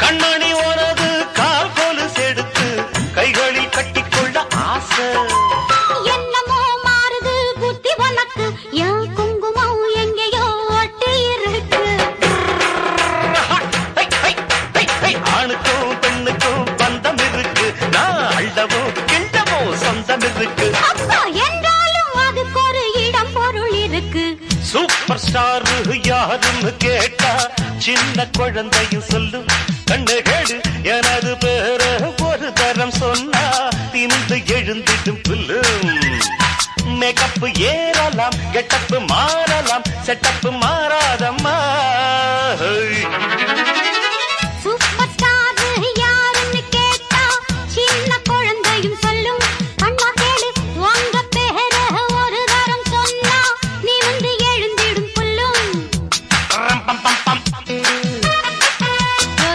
கண்மணி உனது கால் கொலுசு எடுத்து கைகளில் கட்டிக்கொள்ள ஆசை. என்னமோ மாறுது புத்தி உனக்கு, என் குங்குமம் எங்கேயோ ஒட்டி இருக்கு. ஆணுக்கும் பெண்ணுக்கும் பந்தம் இருக்கு, நான் அள்ளவோ கிண்டவோ சொந்தம் இருக்கு. அப்பா என்றாலும் அதுக்கு ஒரு இடம் பொருள் இருக்கு. சூப்பர் ஸ்டார் யாருன்னு கேட்டா சின்ன குழந்தையும் சொல்லும். கண்ணு கேடு எனது பேர ஒரு தரம் சொன்னா திமிந்து எழுந்திடும் புல்லும். மேக்கப் ஏறலாம், கெட்டப்பு மாறலாம், செட்டப்பு மாறாதம்மா.